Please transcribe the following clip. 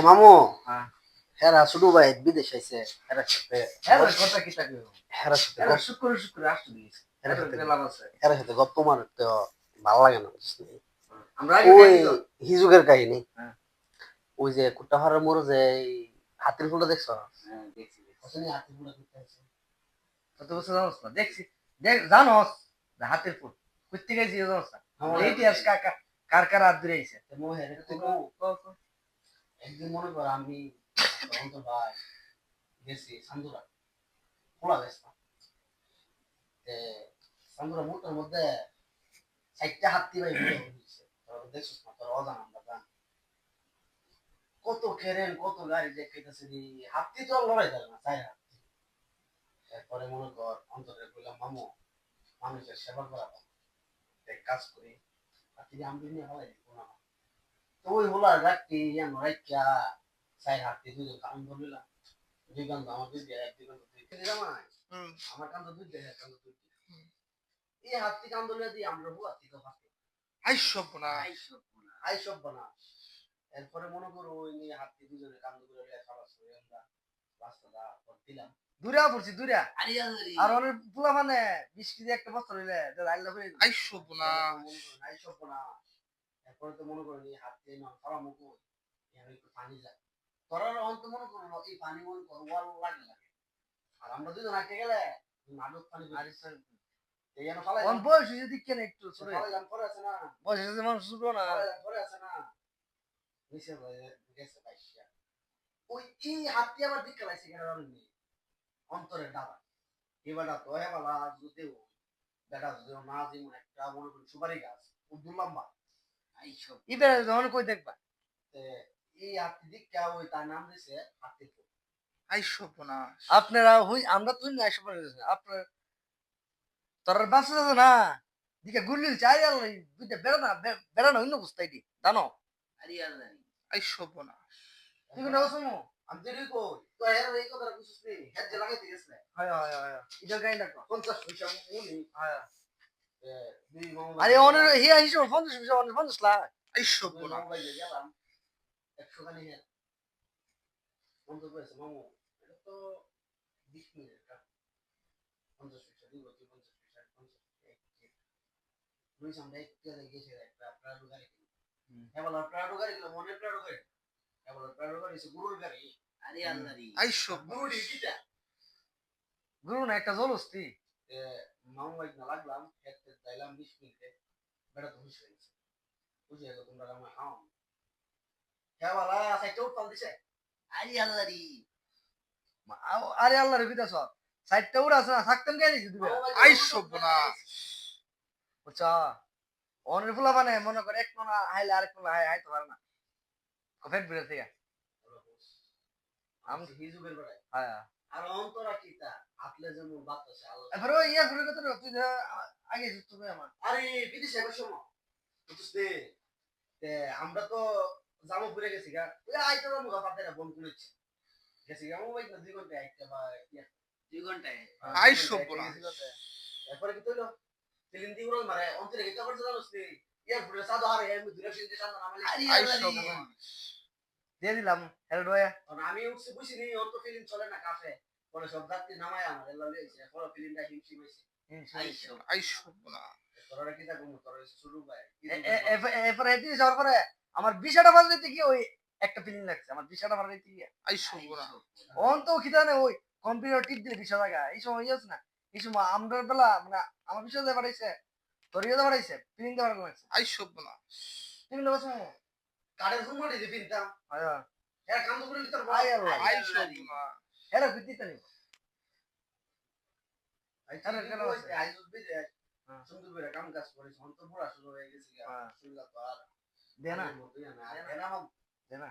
মামু হ্যাঁ হেরা ছোট ভাই বিদেশ আইছে হেরার সাথে কথা কি থাকে হেরার সাথে শুক্র শুক্র আসতে দিয়েছে হেরার সাথে লাভ আছে হেরার সাথে গপ্প মারতে ভালো লাগে না বুঝলি? আমরা আগে ওই খাইনি তো। হিজুকের কাহিনী হ্যাঁ। ওই যে কুট্টাহারের মোড়ে যে এই হাতির ফুলটা দেখছ? হ্যাঁ দেখছি আসলে হাতির ফুলটা দেখতে আছে কত বছর জানোস না দেখছি জানোস হাতের ফুল কুত্তি গেছি জানোস না এই ইতিহাস কার কার হাত ধরে আইছে মোহের একদিন মনে কর আমি তখন তো ভাই গেছি সান্দুরা খোলা গেছিলাম সান্দুরা মোটার মধ্যে চারটা হাতি ভাই বিয়ে হয়েছে দেখছিস না তোর অজানা আমরা কত কেরেন কত গাড়ি দেখাইতেছে হাতি তো আর লড়াই করে না তাই হাতি এরপরে মনে কর অন্তরে বললাম মামু মানুষের সেবা করা ভালো এক কাজ করি হাতি আমি নিয়ে হলাই না তো ওই হলো রাখি রাখিয়া চাই হাতি দুজন কান ধরলাম দুই কান আমার দুই দিয়ে এক দুই কান দুই জামাই আমার কান দুই দিয়ে এক কান দুই এই হাতি কান ধরলে দিয়ে আমরা হাতি তো হাতি আই সব না এরপরে মনে করো ওই নিয়ে হাতি দুজনে কান ধরে খাবার আমরা রাস্তাটা দিলাম দূরে পড়ছি দূরে আর ওর পুলা মানে 20 কেজি একটা বস্তা হইলে আইলা করে এরপরে তো মনে করেন এই হাত দিয়ে খাওয়া মুখো একটু পানি যায় তোরা অন্ত মনে করো এই পানি মনে করো ওয়াল লাগে আর আমরা দুজন আটকে গেলে নাটক পানি বয়স যদি কেন একটু পরে আছে না বয়স মানুষ শুধু না পরে আছে না নিচে গেছে পাইছিয়া ওই এই হাতটি আবার দিক খেলাইছে কেন অন্তরের ডাবা এবার তো হেবালা যদি বেটা না যেমন একটা মনে করি সুপারি গাছ উদ্দুর লম্বা ইবে যখন কই দেখবা এই হাতটি দিক কে ওই তার নাম দিছে হাতটি আপনারা আমরা তুই না আপনার তোর বাসা আছে না দিকে গুল্লি চাই আর দুইটা বেড়ানো অন্য বুঝতাই দি জানো তুই কোন অসমো আমি দেরি কই তো এর এই কথা বুঝছিস নি হেড যে লাগাইতে গেছলে হয় এটা গাই লাগো 50 পয়সা মুনি হয় দুই মামু আরে ওনের হিয়া হিসেব 50 পয়সা 50 লাখ গেলাম 100 গানি হে বন্ধ করেছে মামু এটা তো 20 মিনিট 50 পয়সা দিব 50 পয়সা 50 দুই সামনে একটা গেছে একটা প্রাডো গাড়ি এবার প্রাডো গাড়ি গুলো মনে প্রাডো গাড়ি এবার প্রাডো গাড়ি সে গুরুর গাড়ি আরে আল্লাহরি গুরুডি কিটা গুরু না একটা জলস্তি মামু ভাই না লাগলাম হেডতে যাইলাম 20 মিনিটে বেটা তো হুশ হয়েছে বুঝে গেল তোমরা আমার হাও হেওয়ালা সাইটে উঠপাল দিছে আরে আল্লাহরি আরে আল্লাহ রে বিদাস সাইডটা উড়া আছে না থাকতেন কে দিছি দিবে বুঝছা অনের ফুলা মানে মনে করে এক মানা হাইলে আরেক মানা হাইতে পারে না কফেট বিরে থেকে আমি হিজুবের বেড়াই হ্যাঁ আর অন্তরা কিতা আপলে যেমন বাতাসে আলো এবার ওই ইয়া করে কত তুই আগে তুমি আমার আরে বিদেশে একবার সময় বুঝতে তে আমরা তো জামা পরে গেছি গা ওই আইতো না মুখা পাতে বন্ধ করেছি গেছি গা মোবাইল না 2 ঘন্টা আইতে বা 2 ঘন্টায় এরপরে কি হইলো ফিলিং দি উড়াল মারে অন্তরে গিয়ে আবার জানোস নি ইয়ার পুরো সাদা হারে আমি দূরে ফিলতে সামনে নামালি দিয়ে দিলাম হেল্ড হয়ে আমি উঠছি বুঝিনি অন্ত ফিলিং চলে না কাফে পরে সব যাত্রী নামায় আমার এলা লইছে পরে ফিলিংটা হিমশি হইছে তোরা কি তা ঘুমো তোরা শুরু ভাই এরপরে এটি যাওয়ার পরে আমার বিশাটা বাজ দিতে কি ওই একটা ফিলিং লাগছে আমার বিশাটা বাজ দিতে গিয়ে অন তো খিদানে ওই কম্পিউটার টিপ দিলে বিশা জায়গা এই সময় ইয়েছ না এই সময় আমরা বেলা মানে আমার বিশা দিয়ে বাড়াইছে তোর ইয়ে দিয়ে বাড়াইছে ফিলিং দিয়ে বাড়াইছে তুমি লোক কারের ঘুম মারি দি পিনতাম হ্যাঁ এর কাম তো করে তোর ভাই আল্লাহ এরা বিদ্যুৎ নেই আরে কেন আছে আইজ বিদে সুন্দর করে কাম কাজ করে অন্ত পড়া শুরু হয়ে গেছে সুবিধা তো আর দেনা দেনা দেনা